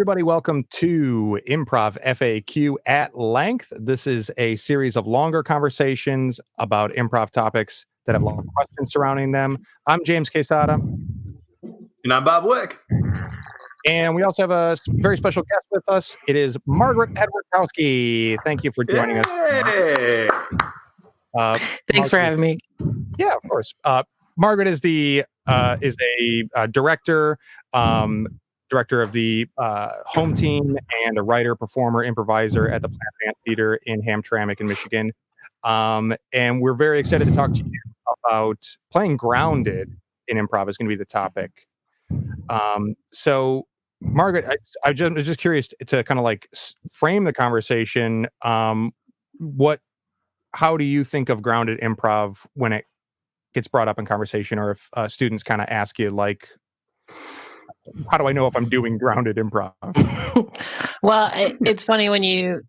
everybody. Welcome to Improv FAQ at Length. This is a series of longer conversations about improv topics that have long questions surrounding them. I'm James Quesada. And I'm Bob Wick. And we also have a very special guest with us. It is Margaret Edwartowski. Thank you for joining us. Thanks for having me. Yeah, of course. Margaret is a director, director of the home team, and a writer, performer, improviser at the Plant Ant Theater in Hamtramck in Michigan. And we're very excited to talk to you about playing grounded in improv is going to be the topic. So, Margaret, I was just curious to kind of like frame the conversation. How do you think of grounded improv when it gets brought up in conversation, or if students kind of ask you, like, how do I know if I'm doing grounded improv? Well, it's funny when you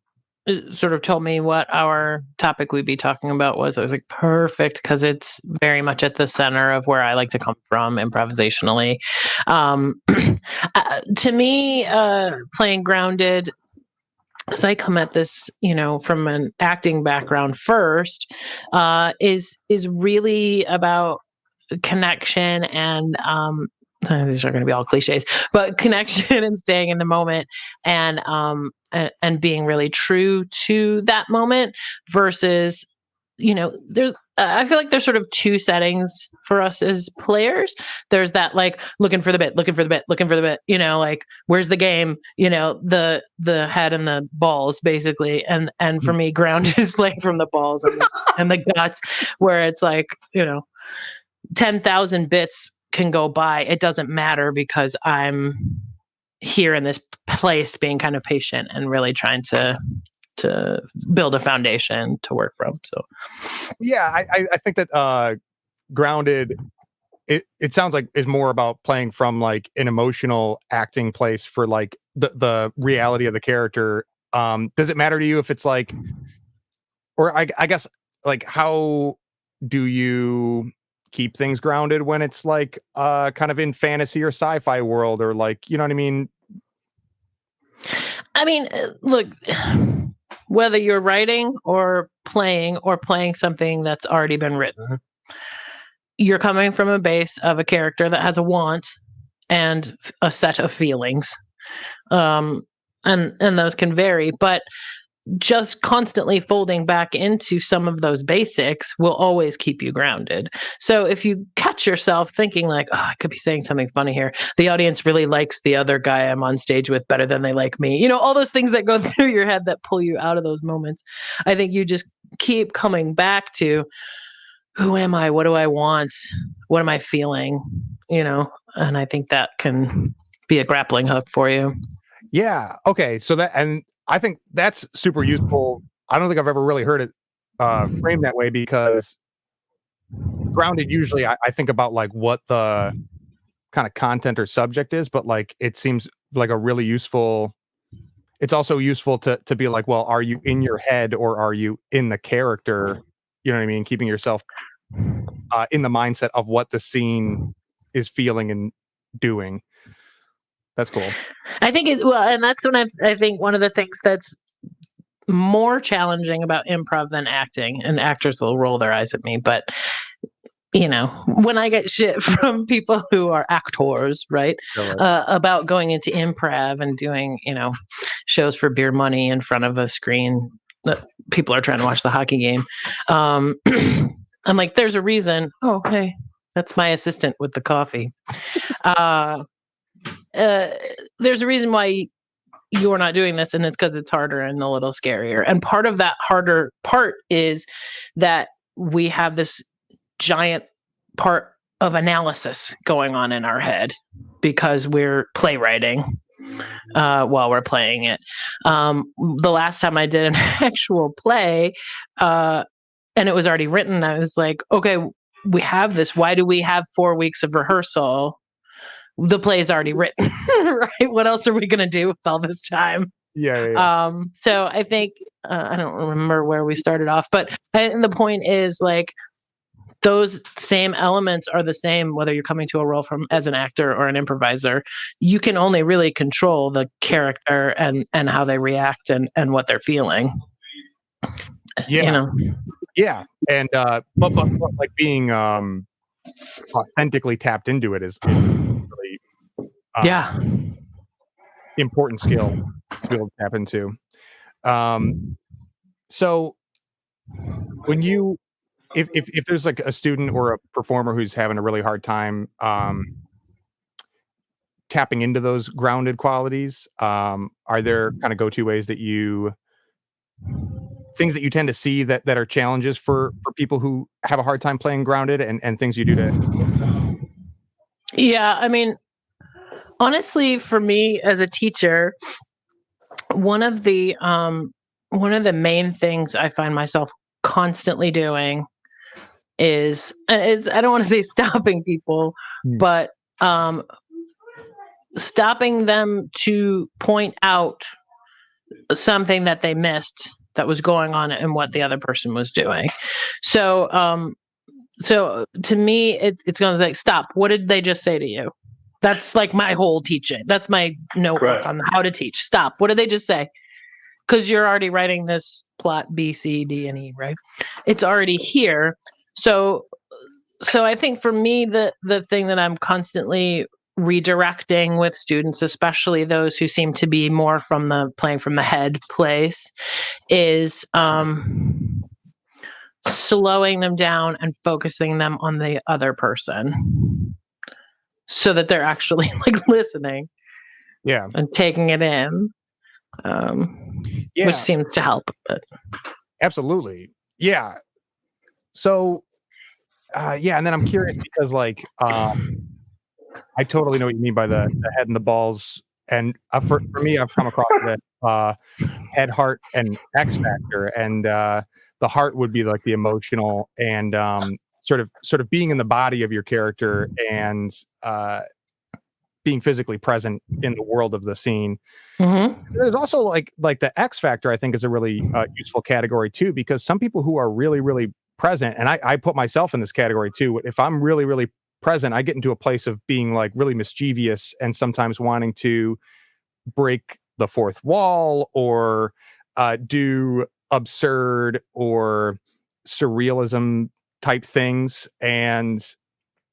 sort of told me what our topic we'd be talking about was. I was like, perfect, because it's very much at the center of where I like to come from improvisationally. To me, playing grounded, because I come at this, from an acting background first, is really about connection and these are going to be all cliches, but connection and staying in the moment and being really true to that moment versus, I feel like there's sort of two settings for us as players. There's that, like, looking for the bit, like, where's the game, the head and the balls, basically. And for me, ground is playing from the balls and the guts, where it's like, 10,000 bits can go by. It doesn't matter, because I'm here in this place being kind of patient and really trying to build a foundation to work from. So yeah, I think that grounded, it sounds like is more about playing from like an emotional acting place for like the reality of the character. Does it matter to you if it's like, or I guess, like, how do you keep things grounded when it's like kind of in fantasy or sci-fi world, or like, you know what I mean? I mean, look, whether you're writing or playing something that's already been written, you're coming from a base of a character that has a want and a set of feelings. And those can vary, but just constantly folding back into some of those basics will always keep you grounded. So if you catch yourself thinking like, oh, I could be saying something funny here, the audience really likes the other guy I'm on stage with better than they like me, all those things that go through your head that pull you out of those moments, I think you just keep coming back to, who am I? What do I want? What am I feeling? And I think that can be a grappling hook for you. Yeah. Okay. So and I think that's super useful. I don't think I've ever really heard it framed that way, because grounded, usually I think about like what the kind of content or subject is, but like it seems like a really useful, it's also useful to be like, well, are you in your head or are you in the character? You know what I mean? Keeping yourself in the mindset of what the scene is feeling and doing. That's cool. I think and that's when I think one of the things that's more challenging about improv than acting, and actors will roll their eyes at me, but when I get shit from people who are actors, right, about going into improv and doing, shows for beer money in front of a screen that people are trying to watch the hockey game. I'm like, there's a reason. Oh, hey, that's my assistant with the coffee. There's a reason why you're not doing this, and it's because it's harder and a little scarier. And part of that harder part is that we have this giant part of analysis going on in our head because we're playwriting while we're playing it. The last time I did an actual play, and it was already written, I was like, okay, we have this. Why do we have 4 weeks of rehearsal? The play's already written, right? What else are we going to do with all this time? Yeah. So I think, I don't remember where we started off, but the point is, like, those same elements are the same whether you're coming to a role from as an actor or an improviser. You can only really control the character and how they react and what they're feeling. Yeah. Yeah. And but like being authentically tapped into it is really important skill to be able to tap into. So when you if there's like a student or a performer who's having a really hard time tapping into those grounded qualities, are there kind of go-to ways that things that you tend to see that are challenges for people who have a hard time playing grounded, and things you do to? Yeah, I mean, honestly, for me as a teacher, one of the main things I find myself constantly doing is I don't want to say stopping people, but stopping them to point out something that they missed that was going on and what the other person was doing. So to me, it's going to be like, stop. What did they just say to you? That's like my whole teaching. That's my notebook on how to teach. Stop. What did they just say? Because you're already writing this plot B, C, D, and E, right? It's already here. So I think for me, the thing that I'm constantly redirecting with students, especially those who seem to be more from the playing from the head place, is slowing them down and focusing them on the other person so that they're actually like listening and taking it in, which seems to help. But absolutely. Yeah. So and then I'm curious because like I totally know what you mean by the head and the balls, and for me, I've come across that head, heart, and X factor, and the heart would be like the emotional and sort of being in the body of your character and being physically present in the world of the scene. Mm-hmm. There's also like the X factor, I think, is a really useful category too, because some people who are really, really present, and I put myself in this category too. If I'm really, really present, I get into a place of being like really mischievous and sometimes wanting to break the fourth wall or do absurd or surrealism type things. And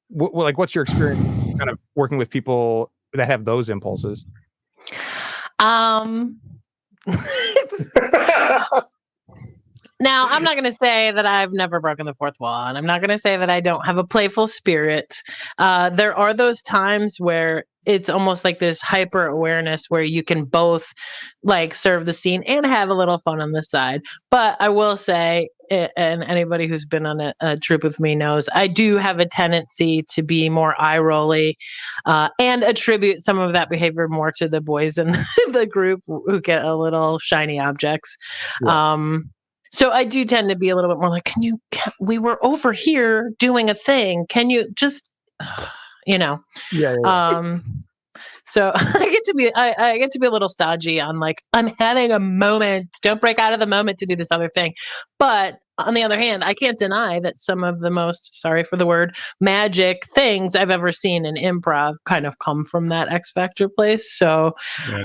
what's your experience kind of working with people that have those impulses? Now, I'm not going to say that I've never broken the fourth wall, and I'm not going to say that I don't have a playful spirit. There are those times where it's almost like this hyper awareness where you can both like serve the scene and have a little fun on the side. But I will say, and anybody who's been on a trip with me knows, I do have a tendency to be more eye-rolly and attribute some of that behavior more to the boys in the group who get a little shiny objects. Yeah. So I do tend to be a little bit more like, we were over here doing a thing. Can you just, Yeah. So I get to be a little stodgy on like, I'm having a moment. Don't break out of the moment to do this other thing. But on the other hand, I can't deny that some of the most, sorry for the word, magic things I've ever seen in improv kind of come from that X Factor place. So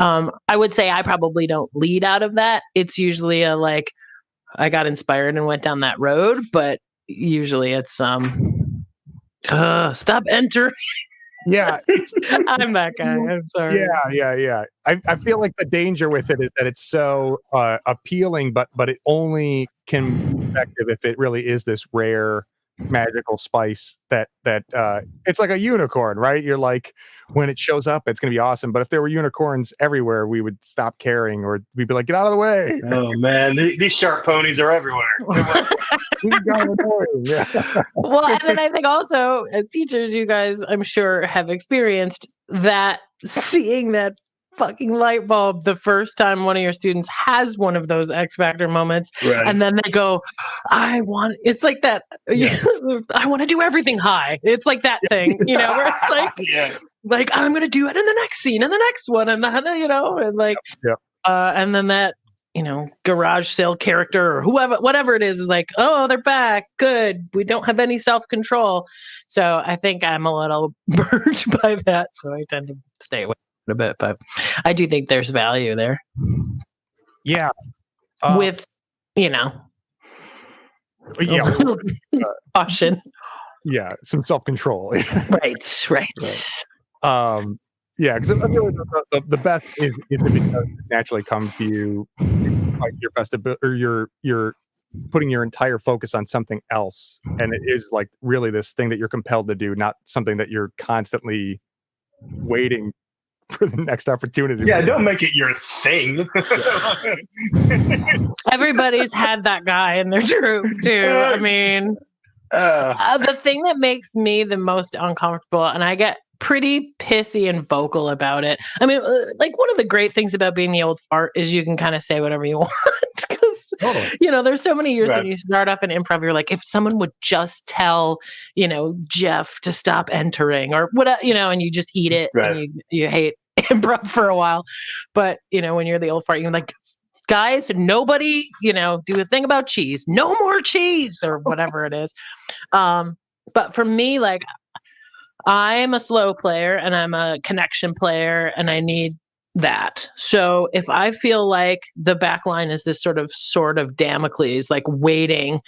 I would say I probably don't lead out of that. It's usually a like, I got inspired and went down that road, but usually it's stop entering. Yeah, I'm that guy. I'm sorry. Yeah. I feel like the danger with it is that it's so appealing, but it only can be effective if it really is this rare magical spice that it's like a unicorn, right? You're like, when it shows up, it's going to be awesome. But if there were unicorns everywhere, we would stop caring, or we'd be like, get out of the way. Oh man, these sharp ponies are everywhere. Well, and then I think also as teachers, you guys, I'm sure, have experienced that, seeing that fucking light bulb the first time one of your students has one of those X Factor moments, and then they go, it's like that, I want to do everything high. It's like that thing, where it's like, like I'm going to do it in the next scene and the next one, and and like, and then that garage sale character or whatever it is like, oh, they're back. Good. We don't have any self-control. So I think I'm a little burnt by that. So I tend to stay away a bit, but I do think there's value there. Yeah. With, caution. Yeah. Some self-control. Right. Yeah, because I feel like the best is if it does naturally come to you, like your best ability, or you're putting your entire focus on something else, and it is like really this thing that you're compelled to do, not something that you're constantly waiting for the next opportunity. Yeah, don't make it your thing. Everybody's had that guy in their troupe too. I mean, the thing that makes me the most uncomfortable, and I get pretty pissy and vocal about it. I mean, like one of the great things about being the old fart is you can kind of say whatever you want because, there's so many years when you start off in improv, you're like, if someone would just tell, Jeff to stop entering or what, and you just eat it and you hate improv for a while. But, when you're the old fart, you're like, guys, nobody, do a thing about cheese, no more cheese or whatever it is. But for me, like, I'm a slow player and I'm a connection player and I need that. So if I feel like the back line is this sort of Damocles, like waiting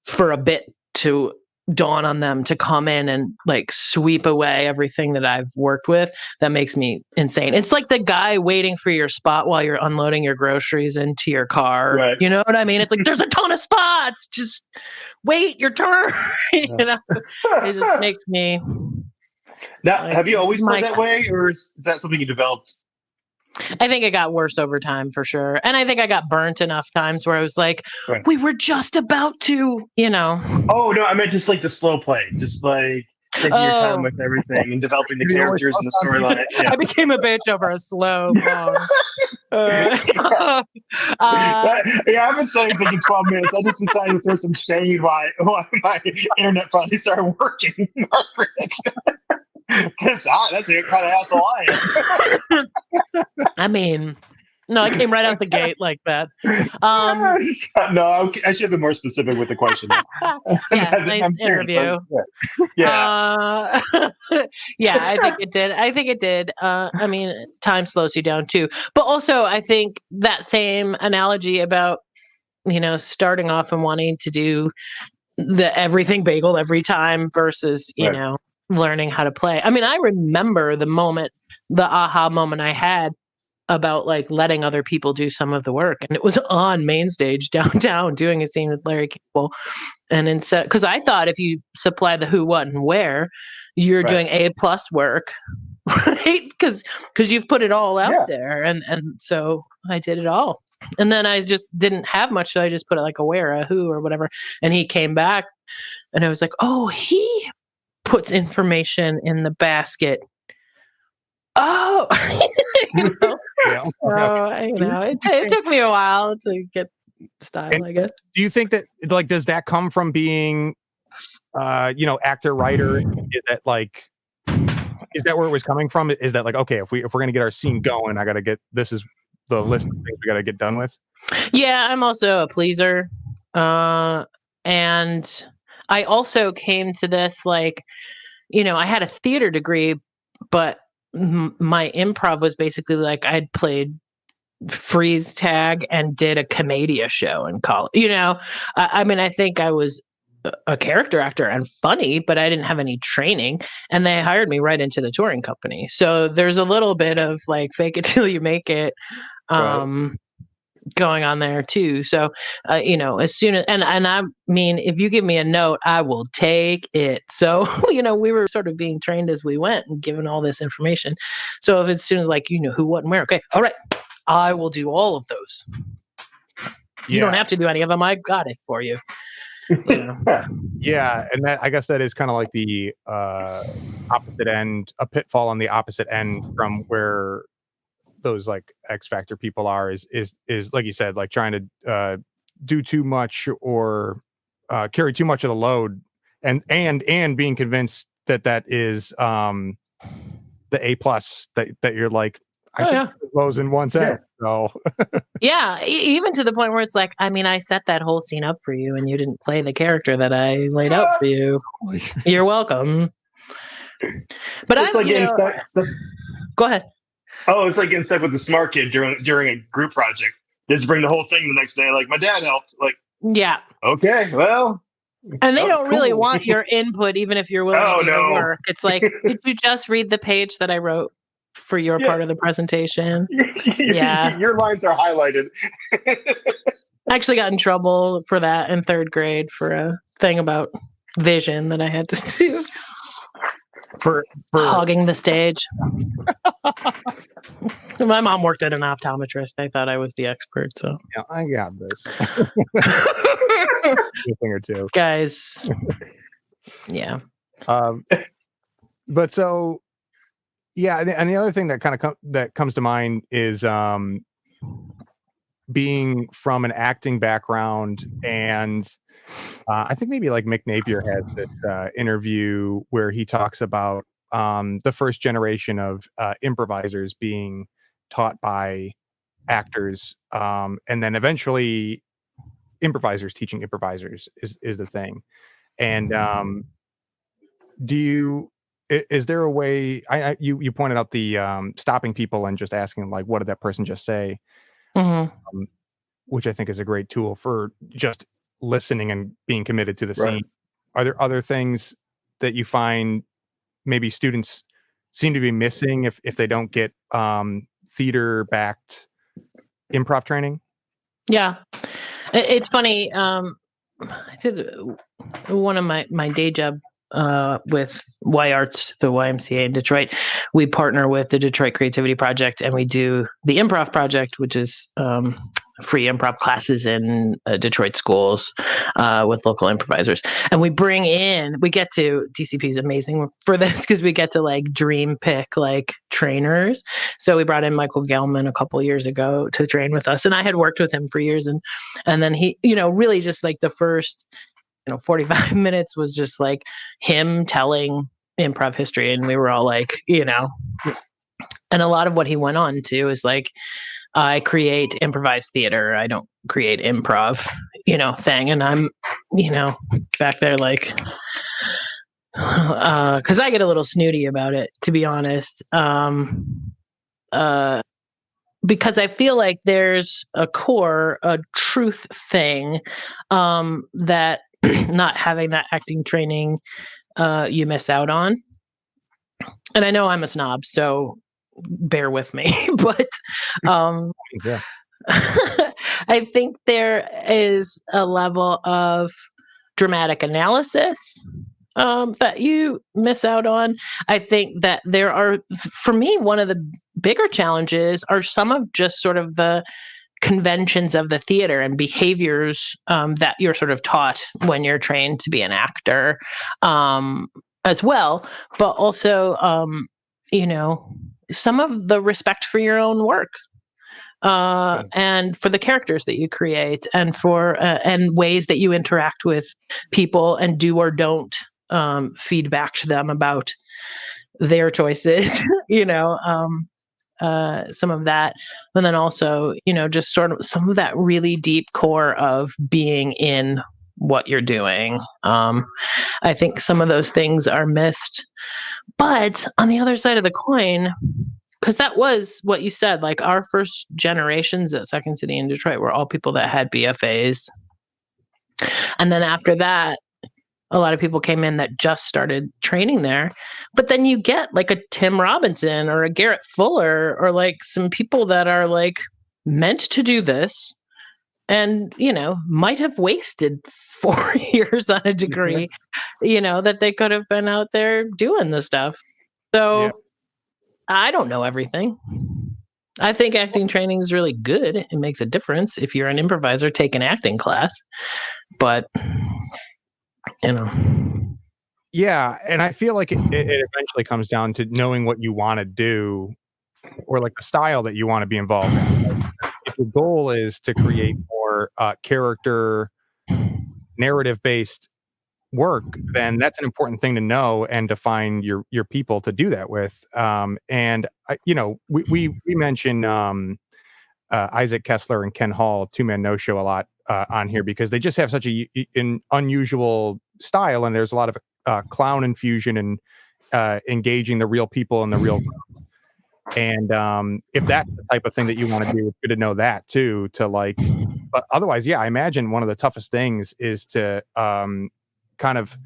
for a bit to dawn on them to come in and like sweep away everything that I've worked with, that makes me insane. It's like the guy waiting for your spot while you're unloading your groceries into your car. Right. You know what I mean? It's like, there's a ton of spots. Just wait your turn. It just makes me... Now, have you always played that way, or is that something you developed? I think it got worse over time, for sure. And I think I got burnt enough times where I was like, we were just about to, Oh, no, I meant just like the slow play. Just like taking your time with everything and developing the characters and the storyline. Yeah. I became a bitch over a slow poem. Yeah, I haven't said anything in 12 minutes. I just decided to throw some shade while my internet finally started working. Because that's the kind of asshole I am. I mean, no, I came right out the gate like that. No, I should have been more specific with the question. Yeah, nice interview. Yeah. Yeah, I think it did. I mean, time slows you down too. But also, I think that same analogy about, starting off and wanting to do the everything bagel every time versus, learning how to play. I mean, I remember the aha moment I had about like letting other people do some of the work, and it was on main stage downtown doing a scene with Larry Cable. And instead, because I thought if you supply the who, what, and where, you're doing A+ work, right? Because you've put it all out there, and so I did it all. And then I just didn't have much, so I just put it like a where, a who, or whatever. And he came back, and I was like, oh, he puts information in the basket. Oh, it took me a while to get style, I guess. Do you think that, like, does that come from being, actor, writer? Is that where it was coming from? Is that like, okay, if we're gonna get our scene going, this is the list of things we gotta get done with? Yeah, I'm also a pleaser, and I also came to this like, I had a theater degree, but my improv was basically like I'd played freeze tag and did a commedia show in college. I mean, I think I was a character actor and funny, but I didn't have any training, and they hired me right into the touring company. So there's a little bit of like fake it till you make it going on there too. So, as soon as, and I mean, if you give me a note, I will take it. So, we were sort of being trained as we went and given all this information. So if it's soon as like, who, what, and where, okay, all right, I will do all of those. You don't have to do any of them. I got it for you. Yeah, and I guess that is kind of like the opposite end, a pitfall on the opposite end from where those like X Factor people are, is like you said, like trying to do too much or carry too much of the load, and being convinced that is the A+ that you're like, I think it blows in one set. So Yeah, even to the point where it's like, I mean, I set that whole scene up for you and you didn't play the character that I laid out for you. You're welcome. But it's like getting stuck. Go ahead. Oh, it's like getting stuck with the smart kid during a group project. Just bring the whole thing the next day. Like, my dad helped. Like, yeah. Okay, well. And they don't really want your input, even if you're willing to do the work. It's like, did you just read the page that I wrote for your part of the presentation? Yeah. Your lines are highlighted. I actually got in trouble for that in 3rd grade for a thing about vision that I had to do. For hogging the stage. My mom worked at an optometrist. I thought I was the expert, so yeah, I got this. A thing or two, guys. Yeah. But so, yeah, and the other thing that kind of that comes to mind is being from an acting background, and I think maybe like Mick Napier has this interview where he talks about the first generation of improvisers being taught by actors, and then eventually improvisers teaching improvisers is the thing. And is there a way? You pointed out the stopping people and just asking like, what did that person just say? Mm-hmm. Which I think is a great tool for just listening and being committed to the scene. Are there other things that you find maybe students seem to be missing if they don't get theater backed improv training? Yeah, it's funny. I did one of my day job with Y Arts, the YMCA in Detroit. We partner with the Detroit Creativity Project, and we do the Improv Project, which is free improv classes in Detroit schools with local improvisers. And we get to, DCP is amazing for this because we get to like dream pick like trainers. So we brought in Michael Gelman a couple years ago to train with us. And I had worked with him for years. And then he, really just like the first 45 minutes was just like him telling improv history. And we were all like, and a lot of what he went on to is like, I create improvised theater. I don't create improv, thing. And I'm, back there like, cause I get a little snooty about it, to be honest. Because I feel like there's a truth thing, that not having that acting training, you miss out on. And I know I'm a snob, so bear with me, but yeah. I think there is a level of dramatic analysis that you miss out on. I think that there are, for me, one of the bigger challenges are some of just sort of the conventions of the theater and behaviors that you're sort of taught when you're trained to be an actor, as well, but also, some of the respect for your own work, and for the characters that you create, and for and ways that you interact with people and do or don't feedback to them about their choices. Some of that, and then also, just sort of some of that really deep core of being in what you're doing. I think some of those things are missed. But on the other side of the coin, because that was what you said, like our first generations at Second City in Detroit were all people that had BFAs. And then after that, a lot of people came in that just started training there. But then you get like a Tim Robinson or a Garrett Fuller or like some people that are like meant to do this and, might have wasted 4 years on a degree, that they could have been out there doing the stuff. So I don't know everything. I think acting training is really good. It makes a difference if you're an improviser, take an acting class. But, Yeah, and I feel like it eventually comes down to knowing what you want to do, or like the style that you want to be involved in. Like, if your goal is to create more character, narrative-based work, then that's an important thing to know and to find your people to do that with. And we mentioned Isaac Kessler and Ken Hall, Two Man No Show, a lot on here because they just have such an unusual style, and there's a lot of clown infusion and engaging the real people in the real world. And if that's the type of thing that you want to do, it's good to know that too. But otherwise, yeah, I imagine one of the toughest things is to kind of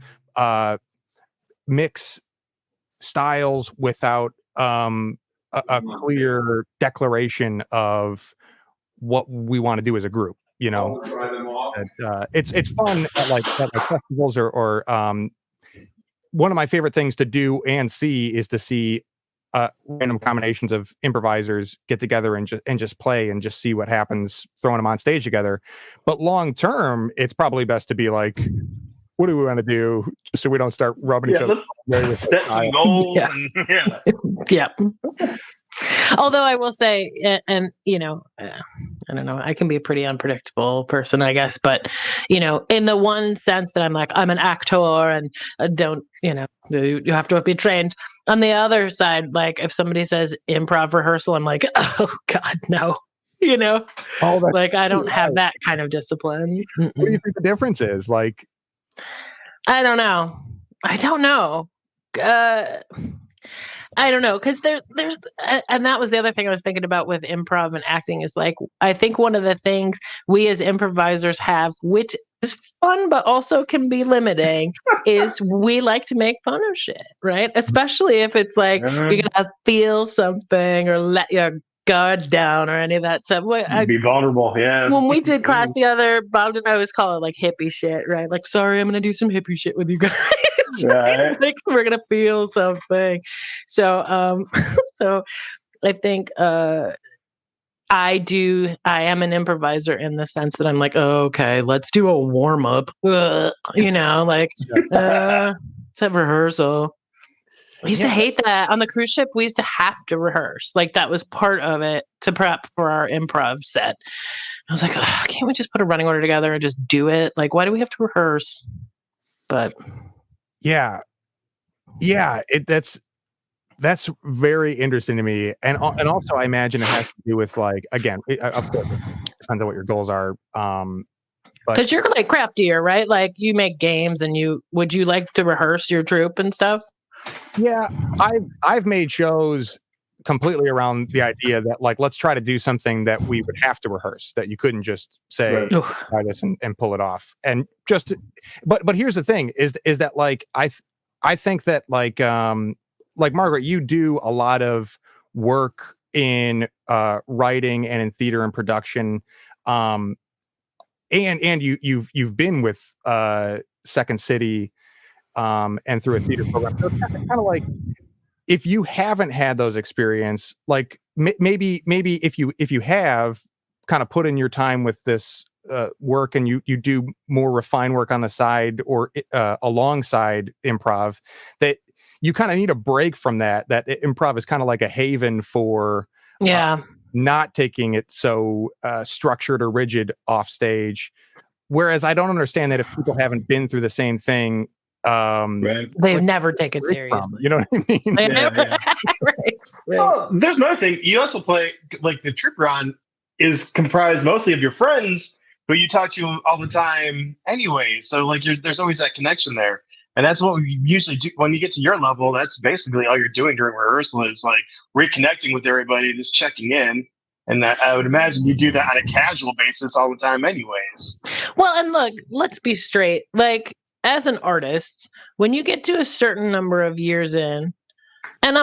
mix styles without a clear declaration of what we want to do as a group. It's fun at like festivals or one of my favorite things to do and see is to see random combinations of improvisers get together and just play and just see what happens throwing them on stage together. But long term, it's probably best to be like, what do we want to do, just so we don't start rubbing each other with set some goals. Yeah. Yeah. Although I will say, and I don't know, I can be a pretty unpredictable person, I guess, but in the one sense that I'm an actor and don't, you have to be trained. On the other side, like if somebody says improv rehearsal, I'm like, oh God, no. Like I don't have that kind of discipline. What do you think the difference is? Like, I don't know. I don't know. Because there's and that was the other thing I was thinking about with improv and acting is like I think one of the things we as improvisers have, which is fun but also can be limiting, is we like to make fun of shit, right? Especially if it's like you're gonna feel something or let your guard down or any of that stuff. Be vulnerable, yeah. When we did class together, Bob and I always call it like hippie shit, right? Like, sorry, I'm gonna do some hippie shit with you guys. Right? Like we're gonna feel something. So so I think I am an improviser in the sense that I'm like, oh, okay, let's do a warm-up. Like it's a rehearsal. I used to hate that. On the cruise ship, we used to have to rehearse. Like that was part of it to prep for our improv set. I was like, can't we just put a running order together and just do it? Like, why do we have to rehearse? But yeah, that's very interesting to me, and also I imagine it has to do with like, again, of course, it depends on what your goals are. Because you're like craftier, right? Like you make games, and would you like to rehearse your troupe and stuff? Yeah, I've made shows completely around the idea that like let's try to do something that we would have to rehearse, that you couldn't just say try this and pull it off. And just but here's the thing is that like I think that like Margaret, you do a lot of work in writing and in theater and production, and you've been with Second City and through a theater program. So it's kind of like, if you haven't had those experience, like maybe if you have kind of put in your time with this work and you do more refined work on the side or alongside improv, that you kind of need a break from that improv is kind of like a haven for not taking it so structured or rigid off stage. Whereas I don't understand that if people haven't been through the same thing, they've never taken it seriously. You know what I mean? Right. Well, there's another thing. You also play, like the troupe you're on is comprised mostly of your friends who you talk to all the time anyway. So like there's always that connection there. And that's what we usually do when you get to your level. That's basically all you're doing during rehearsal is like reconnecting with everybody, just checking in. And that I would imagine you do that on a casual basis all the time anyways. Well, and look, let's be straight. Like, as an artist, when you get to a certain number of years in, and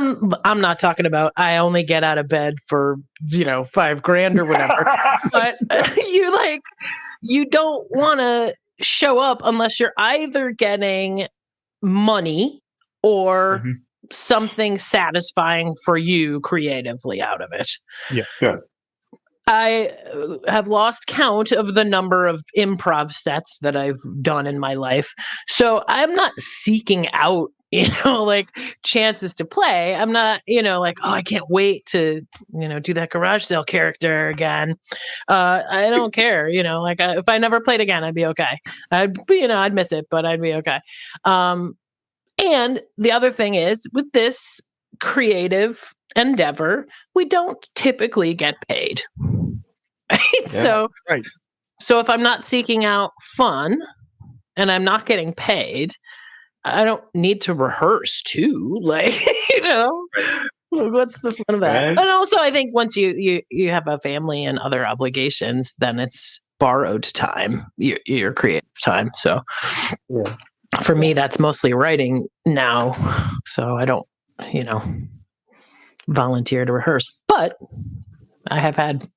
I'm not talking about I only get out of bed for $5,000 or whatever, but you don't want to show up unless you're either getting money or something satisfying for you creatively out of it. Yeah, good. I have lost count of the number of improv sets that I've done in my life. So I'm not seeking out, like chances to play. I'm not, like, oh, I can't wait to, do that garage sale character again. I don't care, like if I never played again, I'd be okay. I'd miss it, but I'd be okay. And the other thing is with this creative endeavor, we don't typically get paid. right? Yeah. Right. So if I'm not seeking out fun and I'm not getting paid, I don't need to rehearse too. Like, what's the fun of that? Right. And also, I think once you have a family and other obligations, then it's borrowed time, your creative time. So Yeah. for me, that's mostly writing now. So I don't, volunteer to rehearse, but I have had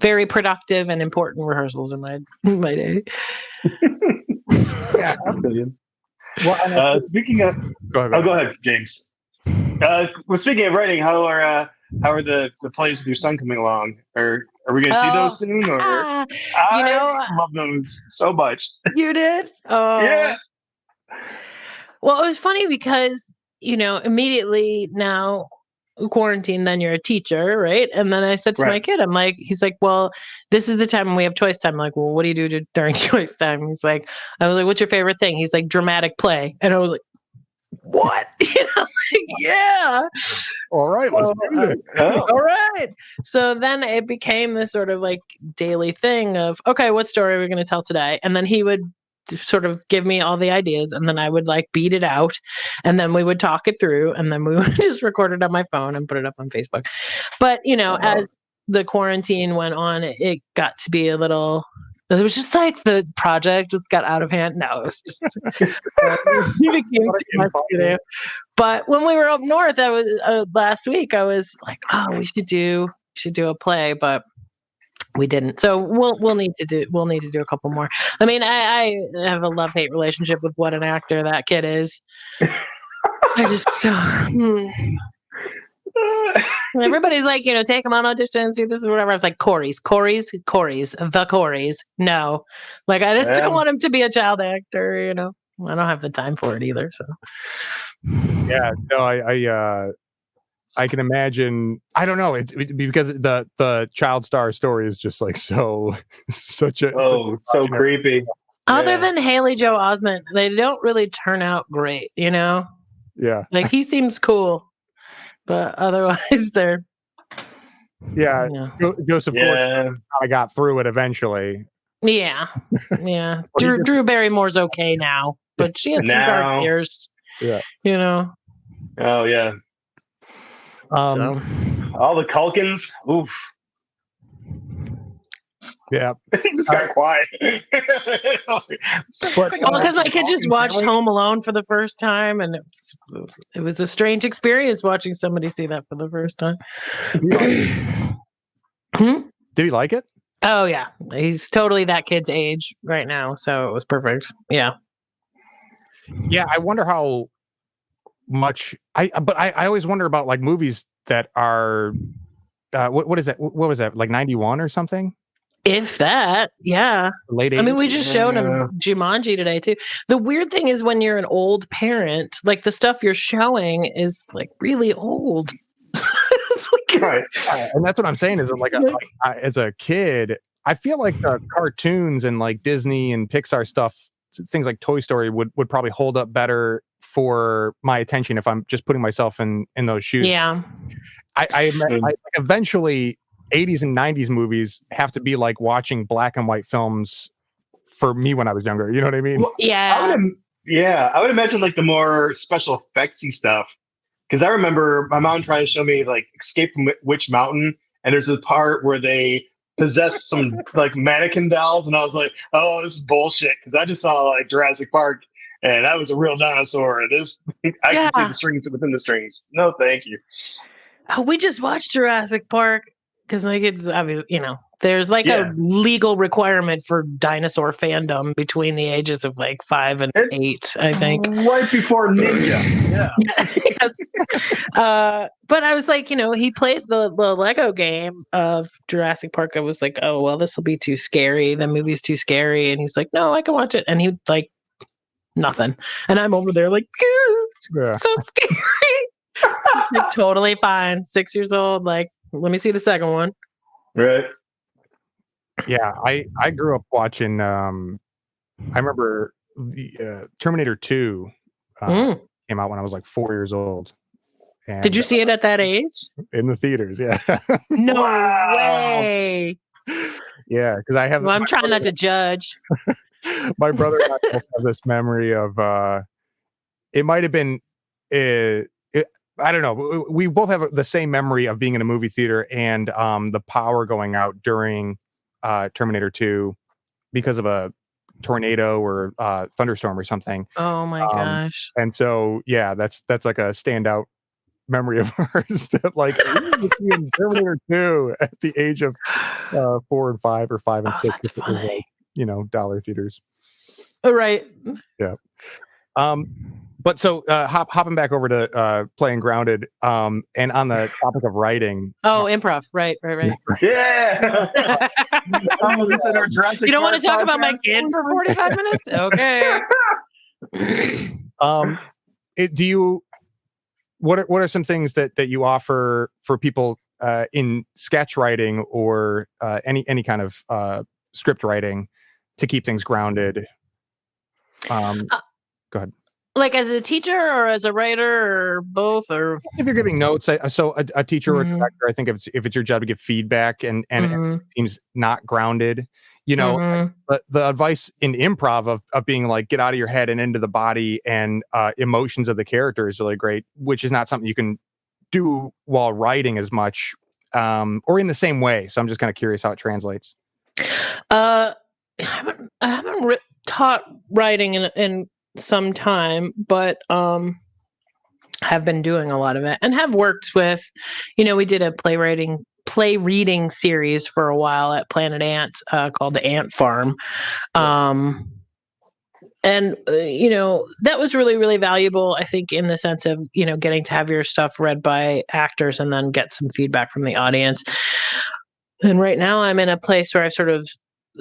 very productive and important rehearsals in my day. Yeah, brilliant. Well, speaking of, Go ahead. go ahead, James. Well, speaking of writing, how are the plays with your son coming along? Are we going to see those soon? Or I love those so much. You did? Oh, Yeah. Well, it was funny because immediately now quarantine, then you're a teacher, right? And then I said to my kid, he's like, well, this is the time when we have choice time. I'm like, well, what do you do during choice time? He's like, I was like, what's your favorite thing? He's like, dramatic play. And I was like, what? Yeah. All right, let's do it. All right. So then it became this sort of like daily thing of, okay, what story are we going to tell today? And then he would sort of give me all the ideas, and then I would like beat it out, and then we would talk it through, and then we would just record it on my phone and put it up on Facebook. But as the quarantine went on, it got to be a little, it was just like the project just got out of hand. No, it was just it became too much to do. But when we were up north, I was last week, I was like, oh, we should do a play, but we didn't. So we'll need to do a couple more. I mean, I have a love-hate relationship with what an actor that kid is. I just everybody's like, take him on auditions, do this or whatever. I was like, Corey's, the Corey's. No, like I just don't want him to be a child actor. I don't have the time for it either. So yeah, no, I can imagine. I don't know. It's because the child star story is just like so creepy. Other than Haley Joel Osment, they don't really turn out great. Yeah, like he seems cool, but otherwise they're. Yeah, Joseph Gordon kind of got through it eventually. Yeah. Drew Barrymore's okay now, but she had some dark years. Yeah. Oh yeah. So. All the Culkins. Oof. Yeah. It's got quiet. Because my kid just watched Home Alone for the first time, and it was a strange experience watching somebody see that for the first time. Did he like it? Oh yeah, he's totally that kid's age right now, so it was perfect. Yeah. Yeah, I wonder how much I always wonder about like movies that are what is that? What was that? Like 91 or something? If that, yeah. Late 80s? I mean, we just showed him Jumanji today too. The weird thing is when you're an old parent, like the stuff you're showing is like really old. Right. And that's what I'm saying is that like as a kid, I feel like the cartoons and like Disney and Pixar stuff, things like Toy Story would probably hold up better for my attention if I'm just putting myself in those shoes. Yeah. I eventually 80s and 90s movies have to be like watching black and white films for me when I was younger. You know what I mean? Well, yeah. I would imagine like the more special effectsy stuff. Because I remember my mom trying to show me like Escape from Witch Mountain, and there's a part where they possess some like mannequin dolls, and I was like, "Oh, this is bullshit." Because I just saw like Jurassic Park, and that was a real dinosaur. This I can see the strings within the strings. No, thank you. Oh, we just watched Jurassic Park because my kids, obviously, there's like a legal requirement for dinosaur fandom between the ages of like 5 and 8, I think. Right before Ninja. Yeah. Yes. But I was like, he plays the Lego game of Jurassic Park. I was like, oh, well, this will be too scary. The movie's too scary. And he's like, no, I can watch it. And he like, nothing. And I'm over there like, so scary. Like, totally fine. 6 years old. Like, let me see the second one. Right. Yeah, I grew up watching. I remember the Terminator 2 came out when I was like 4 years old. And, did you see it at that age? In the theaters, yeah. No way. Yeah, because I have Well, I'm my trying not brother, to judge. my brother and I both have this memory of it might have been I don't know. We both have the same memory of being in a movie theater and the power going out during Terminator 2 because of a tornado or thunderstorm or something. Oh my Um, gosh. and so, yeah, that's like a standout memory of ours that like we were seeing Terminator 2 at the age of 4 and 5 or 5 and Oh, 6 that's if it was funny. like, dollar theaters. All right. Yeah. Um, but so hopping back over to playing Grounded, and on the topic of writing. Oh, improv. Right. Yeah. Oh, this is our Jurassic You don't want Park to talk about my podcast? kid for 45 minutes? Okay. Um, do you? What are some things that you offer for people in sketch writing or any kind of script writing to keep things grounded? Go ahead. Like as a teacher or as a writer or both or If you're giving notes, so a teacher or a Mhm. director, I think if it's your job to give feedback and Mhm. it seems not grounded, Mhm. the advice in improv of being like get out of your head and into the body and emotions of the character is really great, which is not something you can do while writing as much or in the same way. So I'm just kind of curious how it translates. I haven't taught writing in some time, but have been doing a lot of it and have worked with, we did a play reading series for a while at Planet Ant called The Ant Farm. And that was really, really valuable, I think, in the sense of, getting to have your stuff read by actors and then get some feedback from the audience. And right now I'm in a place where I've sort of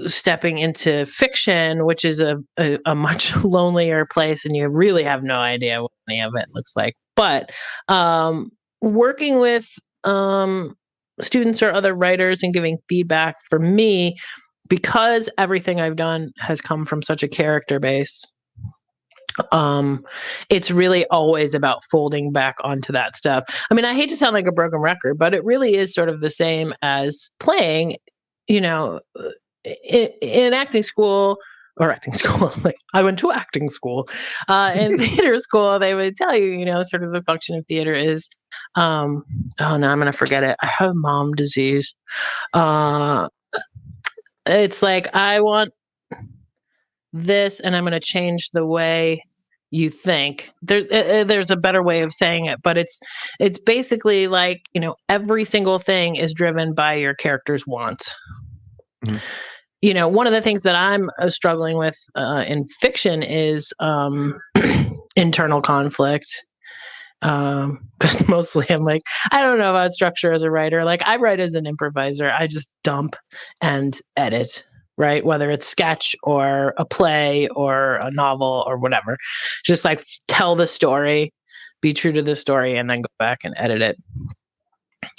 stepping into fiction, which is a much lonelier place, and you really have no idea what any of it looks like. But working with students or other writers and giving feedback for me, because everything I've done has come from such a character base, it's really always about folding back onto that stuff. I mean, I hate to sound like a broken record, but it really is sort of the same as playing, you know, in acting school like I went to acting school in theater school. They would tell you, sort of the function of theater is oh no, I'm gonna forget it. I have mom disease. It's like I want this and I'm going to change the way you think. There's a better way of saying it, but it's basically like, every single thing is driven by your character's wants. One of the things that I'm struggling with in fiction is internal conflict. Because mostly I'm like, I don't know about structure as a writer. Like I write as an improviser. I just dump and edit, right? Whether it's sketch or a play or a novel or whatever. Just like tell the story, be true to the story, and then go back and edit it.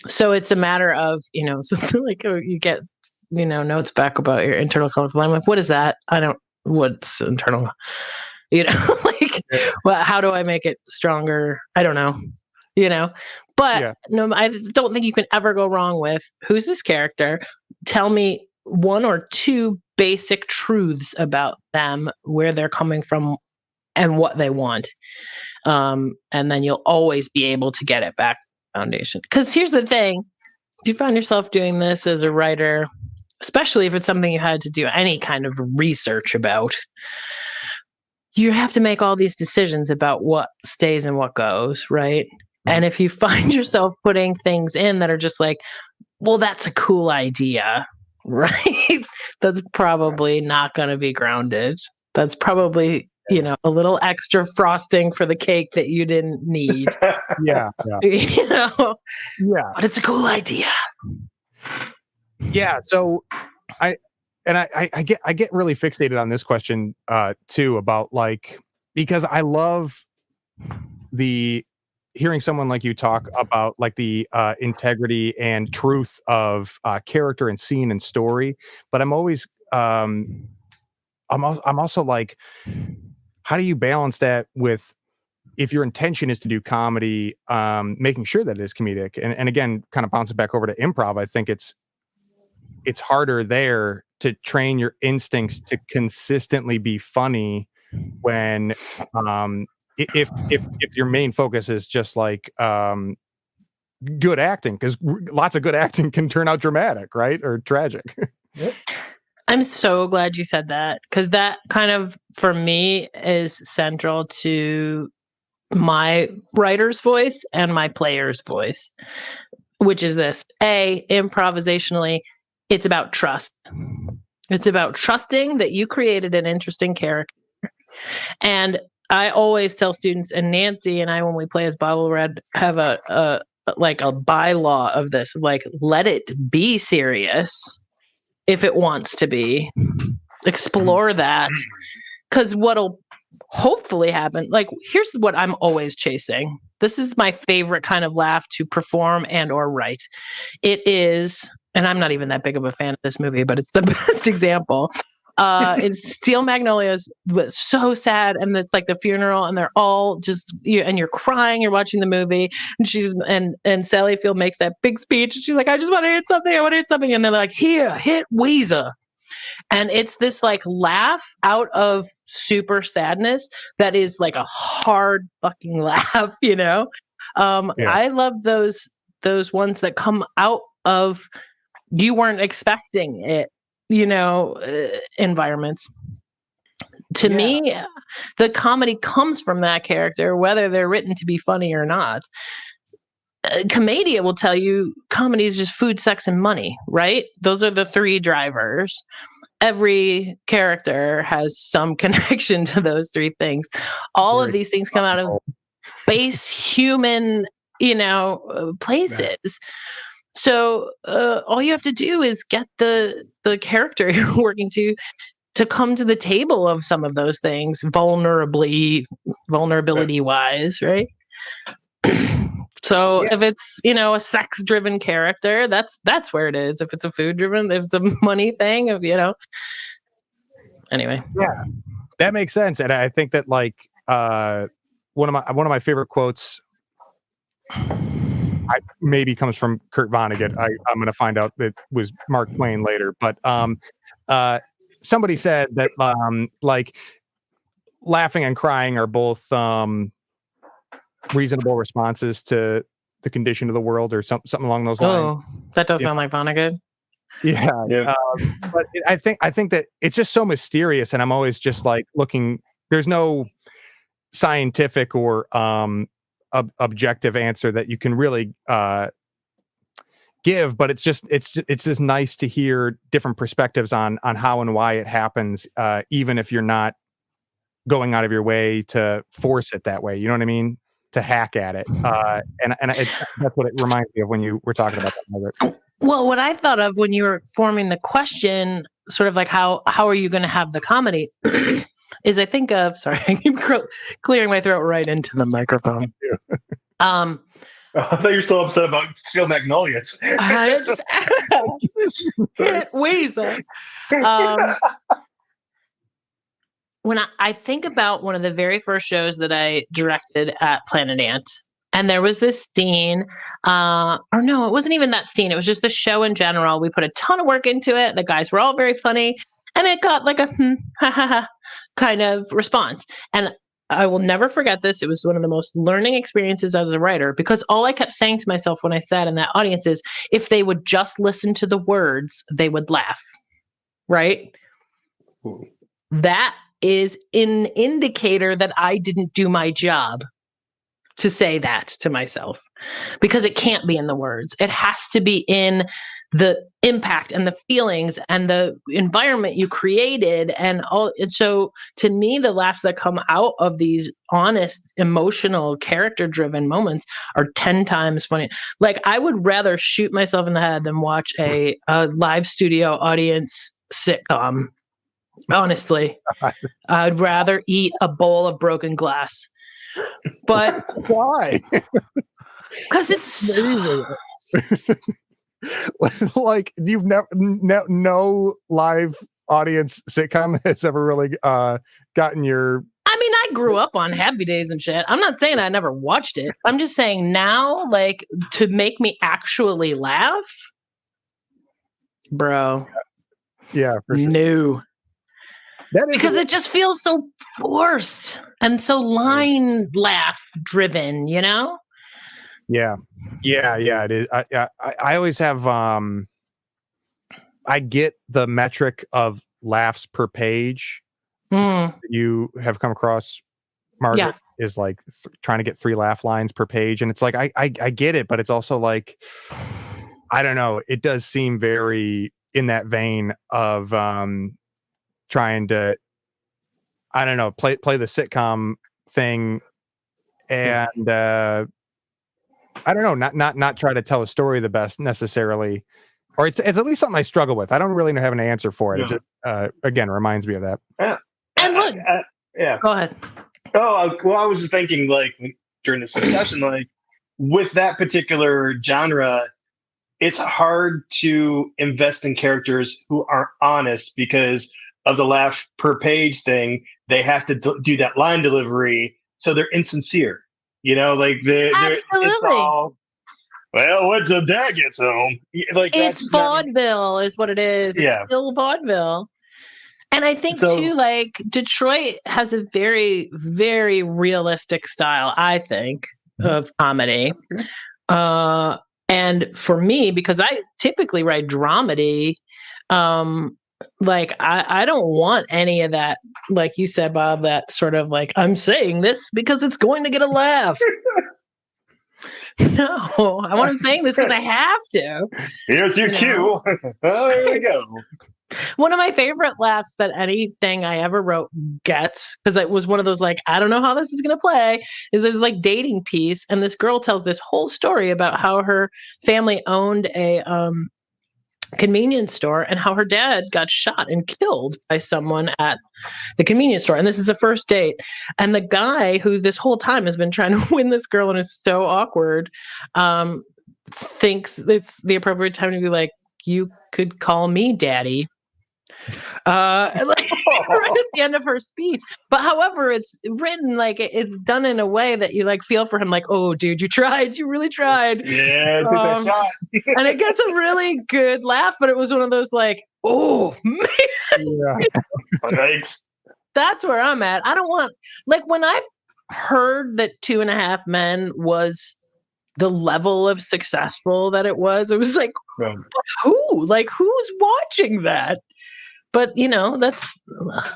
So it's a matter of, like you get, notes back about your internal conflict. I'm like, what is that? What's internal? Like, well, how do I make it stronger? I don't know, but no, I don't think you can ever go wrong with who's this character. Tell me one or two basic truths about them, where they're coming from and what they want. And then you'll always be able to get it back to the foundation. Because here's the thing, if you find yourself doing this as a writer, especially if it's something you had to do any kind of research about, you have to make all these decisions about what stays and what goes, right? Mm-hmm. And if you find yourself putting things in that are just like, well, that's a cool idea, right? That's probably not going to be grounded. That's probably, a little extra frosting for the cake that you didn't need. Yeah. But it's a cool idea. Yeah. So I get really fixated on this question too, about like, because I love hearing someone like you talk about like the integrity and truth of character and scene and story, but I'm always I'm also like, how do you balance that with, if your intention is to do comedy, making sure that it is comedic, and again, kind of bouncing back over to improv, I think it's it's harder there to train your instincts to consistently be funny when if your main focus is just like good acting, because lots of good acting can turn out dramatic, right, or tragic. Yep. I'm so glad you said that, because that kind of, for me, is central to my writer's voice and my player's voice, which is this. Improvisationally, it's about trust. It's about trusting that you created an interesting character. And I always tell students, and Nancy and I, when we play as Bottle Red, have a bylaw of this, like, let it be serious if it wants to be. Explore that, because what'll hopefully happen, like, here's what I'm always chasing. This is my favorite kind of laugh to perform and or write. It is, and I'm not even that big of a fan of this movie, but it's the best example. It's Steel Magnolias, was so sad, and it's like the funeral, and they're all just and you're crying, you're watching the movie, and and Sally Field makes that big speech, and she's like, I just want to hit something, I want to hit something, and they're like, here, hit Weezer. And it's this like laugh out of super sadness that is like a hard fucking laugh, you know? I love those ones that come out of, you weren't expecting it, you know, environments. To me, the comedy comes from that character, whether they're written to be funny or not. Commedia will tell you comedy is just food, sex, and money, right? Those are the three drivers. Every character has some connection to those three things. All of these things come out of base human, you know, places. So all you have to do is get the character you're working to come to the table of some of those things, vulnerability wise, right? So if it's, you know, a sex driven character, that's where it is. If it's a food driven, if it's a money thing, if, you know, anyway. Yeah, that makes sense. And I think that, like, one of my favorite quotes maybe comes from Kurt Vonnegut. I'm going to find out it was Mark Twain later, but somebody said that like laughing and crying are both reasonable responses to the condition of the world, or something along those lines. Oh, that does sound like Vonnegut. Yeah. But I think that it's just so mysterious, and I'm always just like looking. There's no scientific or objective answer that you can really give, but it's just nice to hear different perspectives on how and why it happens, even if you're not going out of your way to force it that way. You know what I mean? To hack at it. And that's what it reminds me of when you were talking about that, Margaret. Well, what I thought of when you were forming the question, sort of like how are you going to have the comedy, is I think of, sorry, I keep clearing my throat right into the microphone. I thought you were still upset about Steel Magnolias. I just hit Weezer. When I think about one of the very first shows that I directed at Planet Ant, and there was this scene, or no, it wasn't even that scene. It was just the show in general. We put a ton of work into it. The guys were all very funny, and it got like a ha ha ha kind of response. And I will never forget this. It was one of the most learning experiences as a writer, because all I kept saying to myself when I sat in that audience is, if they would just listen to the words, they would laugh. Right? Ooh. That is an indicator that I didn't do my job to say that to myself, because it can't be in the words. It has to be in the impact and the feelings and the environment you created and all. And so to me, the laughs that come out of these honest, emotional, character-driven moments are 10 times funny. Like, I would rather shoot myself in the head than watch a live studio audience sitcom. Honestly, I'd rather eat a bowl of broken glass. But why? Because it's like, you've never no live audience sitcom has ever really gotten your. I mean, I grew up on Happy Days and shit. I'm not saying I never watched it. I'm just saying now, like, to make me actually laugh. bro. Yeah, for sure. No. That is Because it just feels so forced and so line laugh driven, you know? Yeah. It is. I always have I get the metric of laughs per page Mm, you have come across, Margaret, is like trying to get 3 laugh lines per page, and it's like I get it, but it's also like, I don't know, it does seem very in that vein of trying to, I don't know, play the sitcom thing, and I don't know, not try to tell a story the best necessarily, or it's at least something I struggle with. I don't really have an answer for it. Yeah. It just again reminds me of that. Yeah. And look, yeah. go ahead. Oh, well, I was just thinking, like, during this discussion, like, with that particular genre, it's hard to invest in characters who aren't honest because of the laugh per page thing. They have to do that line delivery, so they're insincere. You know, like it's Absolutely. all, well, wait till dad gets home. Like It's vaudeville is what it is. It's Yeah. still vaudeville. And I think So- too, like Detroit has a very, very realistic style, I think, of comedy. And for me, because I typically write dramedy, like I don't want any of that, like you said, Bob, that sort of like, I'm saying this because it's going to get a laugh. No, I want him saying this because I have to. Here's your You cue. know? Oh, here we go. One of my favorite laughs that anything I ever wrote gets, because it was one of those like, I don't know how this is going to play, is there's like dating piece. And this girl tells this whole story about how her family owned a convenience store and how her dad got shot and killed by someone at the convenience store. And this is a first date. And the guy who this whole time has been trying to win this girl and is so awkward, thinks it's the appropriate time to be like, you could call me daddy. Like, right at the end of her speech. But however, it's written like it's done in a way that you like feel for him, like, oh, dude, you tried, you really tried. Yeah, take that shot. And it gets a really good laugh, but it was one of those like, oh man, Yeah. Thanks. that's where I'm at. I don't want, like, when I've heard that 2.5 Men was the level of successful that it was like, who? Like, who's watching that? But, you know, that's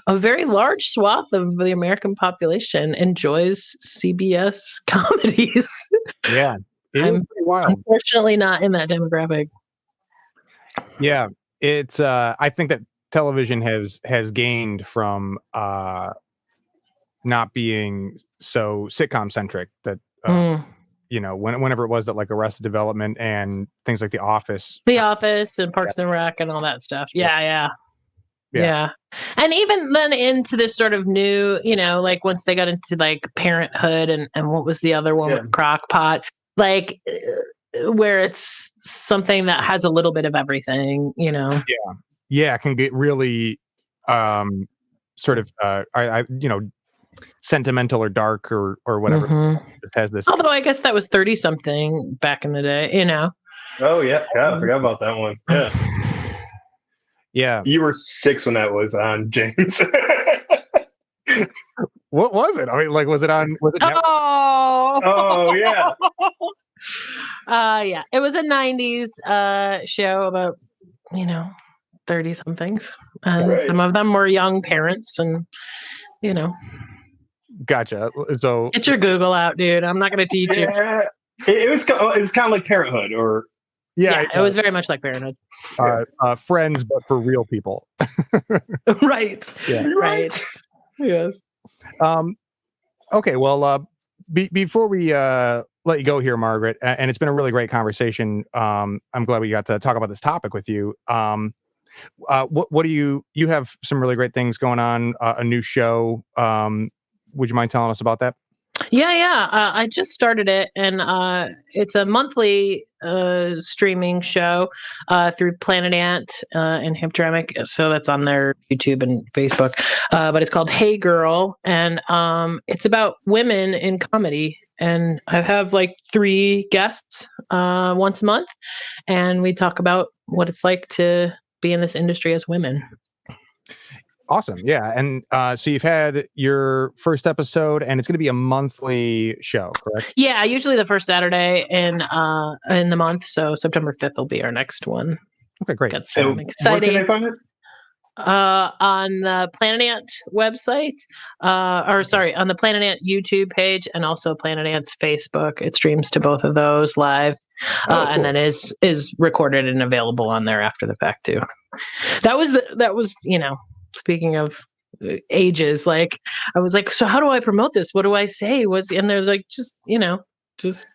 a very large swath of the American population enjoys CBS comedies. Yeah. It is I'm pretty wild. unfortunately not in that demographic. Yeah. It's I think that television has gained from not being so sitcom centric, that you know, whenever it was that like Arrested Development and things like The Office. The Office and Parks and Rec and all that stuff. Yeah. And even then into this sort of new, you know, like once they got into like Parenthood and what was the other one with Crock-Pot, like where it's something that has a little bit of everything, you know. Yeah, it can get really sort of you know, sentimental or dark or whatever. It has this. Although I guess that was 30 something back in the day, you know. Oh yeah, I forgot about that one. Yeah. Yeah. You were 6 when that was on, James. What was it? I mean, like, was it network? Oh yeah. Yeah. It was a 90s show about, you know, 30 somethings. And Right. some of them were young parents and, you know. Gotcha. So Get your Google out, dude. I'm not going to teach you. Yeah. It was kind of like Parenthood, or Yeah, it was very much like Parenthood. Friends, but for real people. Right. Yeah. Right. Yes. Okay. Well, before we let you go here, Margaret, and it's been a really great conversation. I'm glad we got to talk about this topic with you. What do you have some really great things going on? A new show. Would you mind telling us about that? Yeah. I just started it, and it's a monthly streaming show through Planet Ant and Hamtramck. So that's on their YouTube and Facebook. But it's called Hey Gurrrl, and it's about women in comedy. And I have like 3 guests once a month, and we talk about what it's like to be in this industry as women. Awesome. Yeah. And so you've had your first episode, and it's going to be a monthly show, correct? Yeah, usually the first Saturday in the month. So September 5th will be our next one. Okay, great. That's So exciting. where can I find it? On the Planet Ant website, on the Planet Ant YouTube page, and also Planet Ant's Facebook. It streams to both of those live, Cool. and then is recorded and available on there after the fact too. That was speaking of ages, like I was like, so how do I promote this? What do I say? And they're like, just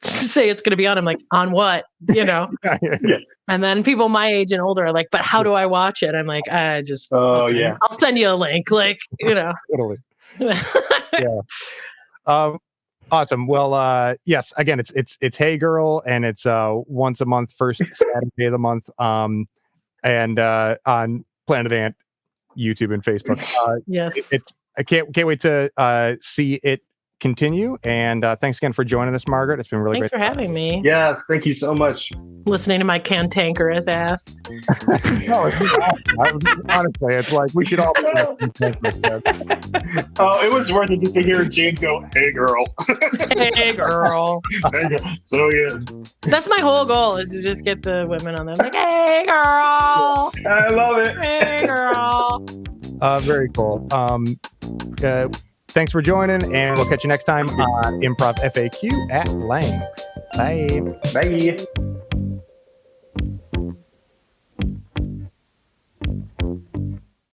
say it's going to be on. I'm like, on what? Yeah. And then people my age and older are like, but how do I watch it? I'm like, Oh, I'll send you a link. Like, Totally. Yeah. Awesome. Well, yes, again, it's Hey Gurrrl, and it's once a month, first Saturday of the month, and on Planet Ant YouTube and Facebook. Yes. I can't wait to see it continue. And thanks again for joining us, Margaret. It's been really Thanks great. for having me. Yes, thank you so much. Listening to my cantankerous ass. No, honestly, it's like we should all. Oh, it was worth it just to hear James go, "Hey, girl." Hey, girl. So yeah, that's my whole goal, is to just get the women on there. Like, hey, girl. I love it. Hey, girl. Very cool. Thanks for joining, and we'll catch you next time on Improv FAQ at length. Bye. Bye.